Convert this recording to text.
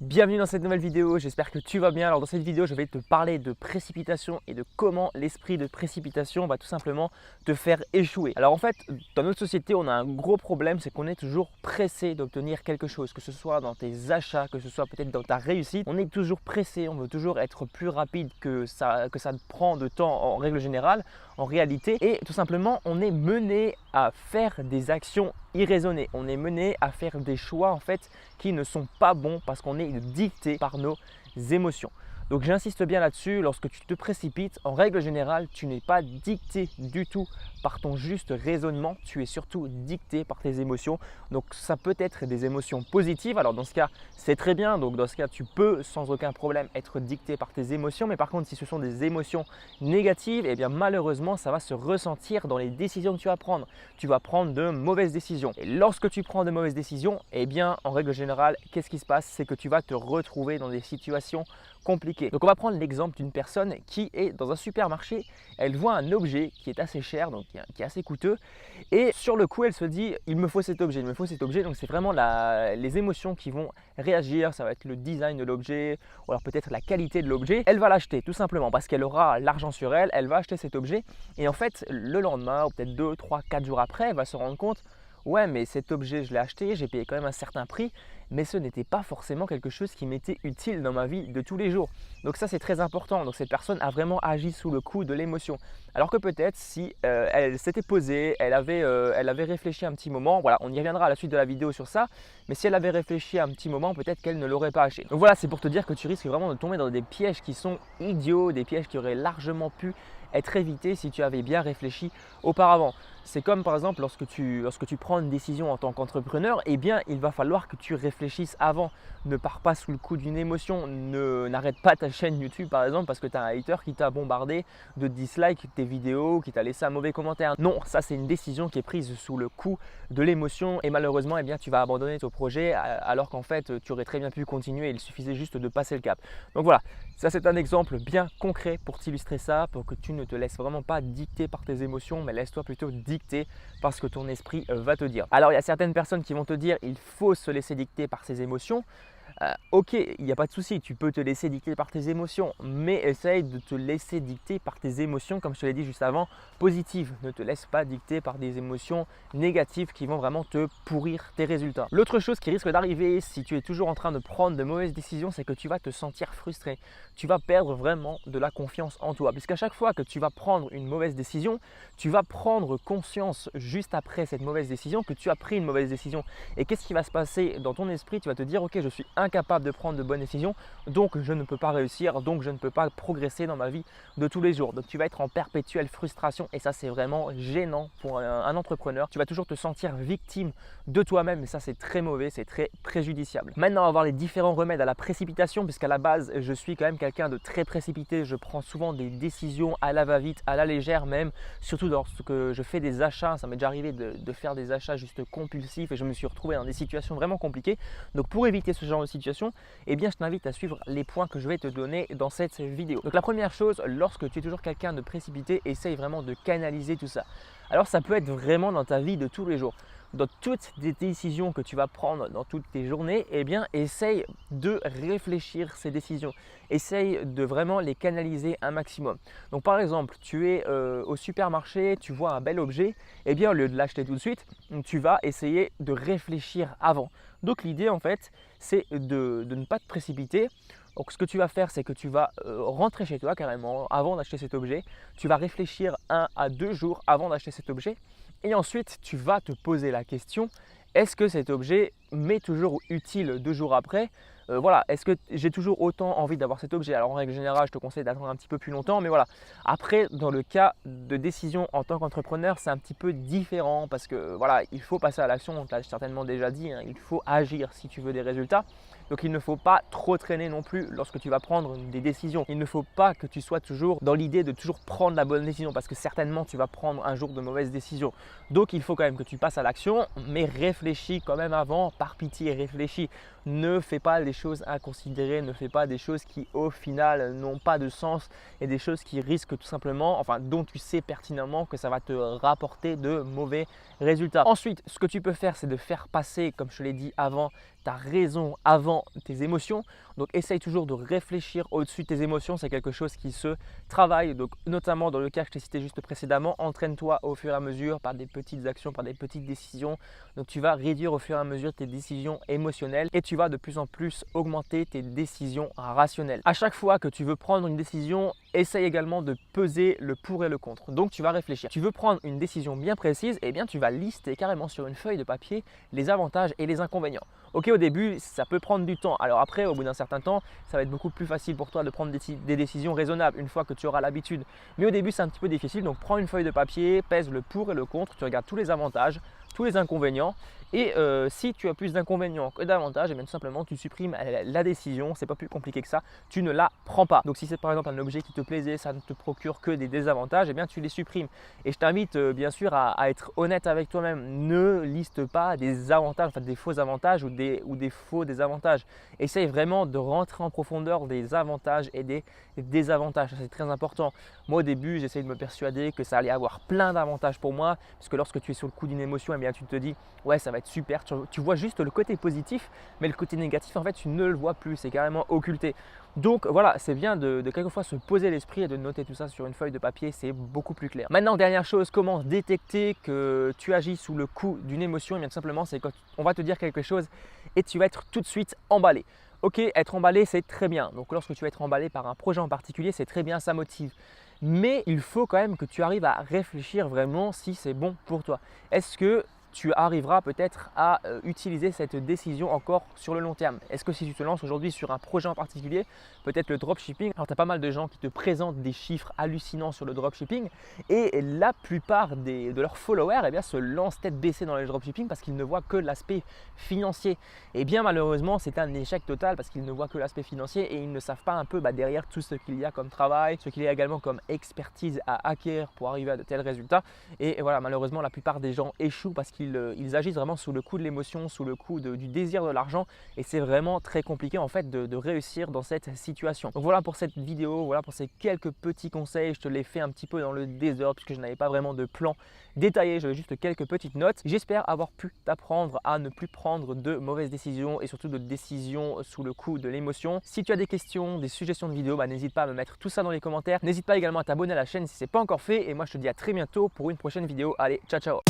Bienvenue dans cette nouvelle vidéo, j'espère que tu vas bien. Alors dans cette vidéo, je vais te parler de précipitation et de comment l'esprit de précipitation va tout simplement te faire échouer. Alors en fait, dans notre société, on a un gros problème, c'est qu'on est toujours pressé d'obtenir quelque chose, que ce soit dans tes achats, que ce soit peut-être dans ta réussite. On est toujours pressé, on veut toujours être plus rapide que ça prend de temps en règle générale, en réalité. Et tout simplement, on est mené à faire des actions irraisonnées. On est mené à faire des choix en fait qui ne sont pas bons parce qu'on est dicté par nos émotions. Donc j'insiste bien là-dessus, lorsque tu te précipites, en règle générale, tu n'es pas dicté du tout par ton juste raisonnement, tu es surtout dicté par tes émotions. Donc ça peut être des émotions positives, alors dans ce cas, c'est très bien. Donc dans ce cas, tu peux sans aucun problème être dicté par tes émotions. Mais par contre, si ce sont des émotions négatives, eh bien malheureusement, ça va se ressentir dans les décisions que tu vas prendre. Tu vas prendre de mauvaises décisions. Et lorsque tu prends de mauvaises décisions, eh bien en règle générale, qu'est-ce qui se passe? C'est que tu vas te retrouver dans des situations compliqué. Donc on va prendre l'exemple d'une personne qui est dans un supermarché, elle voit un objet qui est assez cher, donc qui est assez coûteux, et sur le coup elle se dit il me faut cet objet, il me faut cet objet. Donc c'est vraiment les émotions qui vont réagir, ça va être le design de l'objet ou alors peut-être la qualité de l'objet. Elle va l'acheter tout simplement parce qu'elle aura l'argent sur elle, elle va acheter cet objet et en fait le lendemain ou peut-être 2, 3, 4 jours après elle va se rendre compte ouais, mais cet objet, je l'ai acheté, j'ai payé quand même un certain prix, mais ce n'était pas forcément quelque chose qui m'était utile dans ma vie de tous les jours. Donc ça, c'est très important. Donc cette personne a vraiment agi sous le coup de l'émotion. Alors que peut-être si elle s'était posée, elle avait réfléchi un petit moment, voilà, on y reviendra à la suite de la vidéo sur ça, mais si elle avait réfléchi un petit moment, peut-être qu'elle ne l'aurait pas acheté. Donc voilà, c'est pour te dire que tu risques vraiment de tomber dans des pièges qui sont idiots, des pièges qui auraient largement pu être évités si tu avais bien réfléchi auparavant. C'est comme par exemple lorsque tu prends une décision en tant qu'entrepreneur, eh bien il va falloir que tu réfléchisses avant. Ne pars pas sous le coup d'une émotion, n'arrête pas ta chaîne YouTube par exemple parce que tu as un hater qui t'a bombardé de dislikes tes vidéos, qui t'a laissé un mauvais commentaire. Non, ça c'est une décision qui est prise sous le coup de l'émotion et malheureusement eh bien, tu vas abandonner ton projet alors qu'en fait tu aurais très bien pu continuer, il suffisait juste de passer le cap. Donc voilà, ça c'est un exemple bien concret pour t'illustrer ça, pour que tu ne te laisses vraiment pas dicter par tes émotions mais laisse-toi plutôt dicter parce que ton esprit va te dire. Alors il y a certaines personnes qui vont te dire il faut se laisser dicter par ses émotions. Ok, il n'y a pas de souci, tu peux te laisser dicter par tes émotions, mais essaye de te laisser dicter par tes émotions, comme je te l'ai dit juste avant, positives. Ne te laisse pas dicter par des émotions négatives qui vont vraiment te pourrir tes résultats. L'autre chose qui risque d'arriver si tu es toujours en train de prendre de mauvaises décisions, c'est que tu vas te sentir frustré. Tu vas perdre vraiment de la confiance en toi, puisqu'à chaque fois que tu vas prendre une mauvaise décision, tu vas prendre conscience juste après cette mauvaise décision que tu as pris une mauvaise décision. Et qu'est-ce qui va se passer dans ton esprit? Tu vas te dire ok, je suis incapable de prendre de bonnes décisions, donc je ne peux pas réussir, donc je ne peux pas progresser dans ma vie de tous les jours. Donc tu vas être en perpétuelle frustration et ça c'est vraiment gênant pour un entrepreneur. Tu vas toujours te sentir victime de toi-même et ça c'est très mauvais, c'est très préjudiciable. Maintenant on va voir les différents remèdes à la précipitation puisqu'à la base je suis quand même quelqu'un de très précipité. Je prends souvent des décisions à la va-vite, à la légère même, surtout lorsque je fais des achats. Ça m'est déjà arrivé de faire des achats juste compulsifs et je me suis retrouvé dans des situations vraiment compliquées. Donc pour éviter ce genre de situation, eh bien je t'invite à suivre les points que je vais te donner dans cette vidéo. Donc la première chose, lorsque tu es toujours quelqu'un de précipité, essaye vraiment de canaliser tout ça. Alors ça peut être vraiment dans ta vie de tous les jours. Dans toutes les décisions que tu vas prendre dans toutes tes journées, eh bien essaye de réfléchir ces décisions. Essaye de vraiment les canaliser un maximum. Donc par exemple, tu es au supermarché, tu vois un bel objet, eh bien au lieu de l'acheter tout de suite, tu vas essayer de réfléchir avant. Donc l'idée en fait, c'est de ne pas te précipiter. Donc ce que tu vas faire, c'est que tu vas rentrer chez toi carrément avant d'acheter cet objet. Tu vas réfléchir 1 à 2 jours avant d'acheter cet objet. Et ensuite, tu vas te poser la question, est-ce que cet objet m'est toujours utile 2 jours après? Voilà, est-ce que j'ai toujours autant envie d'avoir cet objet? Alors en règle générale, je te conseille d'attendre un petit peu plus longtemps, mais voilà. Après, dans le cas de décision en tant qu'entrepreneur, c'est un petit peu différent parce que voilà, il faut passer à l'action, on t'a certainement déjà dit, hein, il faut agir si tu veux des résultats. Donc il ne faut pas trop traîner non plus lorsque tu vas prendre des décisions. Il ne faut pas que tu sois toujours dans l'idée de toujours prendre la bonne décision parce que certainement tu vas prendre un jour de mauvaise décision. Donc il faut quand même que tu passes à l'action, mais réfléchis quand même avant, par pitié réfléchis. ne fais pas les choses inconsidérées, ne fais pas des choses qui au final n'ont pas de sens et des choses qui risquent tout simplement, enfin dont tu sais pertinemment que ça va te rapporter de mauvais résultats. Ensuite, ce que tu peux faire, c'est de faire passer, comme je te l'ai dit avant, ta raison avant tes émotions. Donc essaye toujours de réfléchir au-dessus de tes émotions, c'est quelque chose qui se travaille. Donc notamment dans le cas que je t'ai cité juste précédemment, entraîne-toi au fur et à mesure par des petites actions, par des petites décisions. Donc tu vas réduire au fur et à mesure tes décisions émotionnelles et tu vas de plus en plus augmenter tes décisions rationnelles. À chaque fois que tu veux prendre une décision, essaye également de peser le pour et le contre. Donc tu vas réfléchir. Tu veux prendre une décision bien précise, et bien tu vas lister carrément sur une feuille de papier les avantages et les inconvénients. Ok, au début, ça peut prendre du temps. Alors après, au bout d'un certain temps, ça va être beaucoup plus facile pour toi de prendre des décisions raisonnables une fois que tu auras l'habitude. Mais au début, c'est un petit peu difficile. Donc prends une feuille de papier, pèse le pour et le contre, tu regardes tous les avantages, tous les inconvénients. Et si tu as plus d'inconvénients que d'avantages, et bien tout simplement tu supprimes la décision, c'est pas plus compliqué que ça, tu ne la prends pas. Donc si c'est par exemple un objet qui te plaisait, ça ne te procure que des désavantages, et bien tu les supprimes. Et je t'invite bien sûr à être honnête avec toi-même. Ne liste pas des avantages, en fait des faux avantages ou des faux désavantages. Essaye vraiment de rentrer en profondeur des avantages et des désavantages, c'est très important. Moi au début, j'essayais de me persuader que ça allait avoir plein d'avantages pour moi, parce que lorsque tu es sur le coup d'une émotion, et bien tu te dis ouais, ça va être super, tu vois juste le côté positif, mais le côté négatif en fait tu ne le vois plus, c'est carrément occulté. Donc voilà, c'est bien de quelquefois se poser l'esprit et de noter tout ça sur une feuille de papier, c'est beaucoup plus clair. Maintenant, dernière chose, comment détecter que tu agis sous le coup d'une émotion? Et bien tout simplement, c'est quand on va te dire quelque chose et tu vas être tout de suite emballé. Ok, être emballé c'est très bien, donc lorsque tu vas être emballé par un projet en particulier, c'est très bien, ça motive. Mais il faut quand même que tu arrives à réfléchir vraiment si c'est bon pour toi. Est-ce que tu arriveras peut-être à utiliser cette décision encore sur le long terme? Est-ce que si tu te lances aujourd'hui sur un projet en particulier, peut-être le dropshipping, alors tu as pas mal de gens qui te présentent des chiffres hallucinants sur le dropshipping et la plupart de leurs followers eh bien, se lancent tête baissée dans le dropshipping parce qu'ils ne voient que l'aspect financier. Et bien malheureusement, c'est un échec total parce qu'ils ne voient que l'aspect financier et ils ne savent pas un peu derrière tout ce qu'il y a comme travail, ce qu'il y a également comme expertise à acquérir pour arriver à de tels résultats. Et voilà, malheureusement, la plupart des gens échouent parce qu'ils agissent vraiment sous le coup de l'émotion, sous le coup du désir de l'argent et c'est vraiment très compliqué en fait de réussir dans cette situation. Donc voilà pour cette vidéo, voilà pour ces quelques petits conseils. Je te l'ai fait un petit peu dans le désordre puisque je n'avais pas vraiment de plan détaillé, j'avais juste quelques petites notes. J'espère avoir pu t'apprendre à ne plus prendre de mauvaises décisions et surtout de décisions sous le coup de l'émotion. Si tu as des questions, des suggestions de vidéos, n'hésite pas à me mettre tout ça dans les commentaires. N'hésite pas également à t'abonner à la chaîne si ce n'est pas encore fait et moi je te dis à très bientôt pour une prochaine vidéo. Allez, ciao ciao.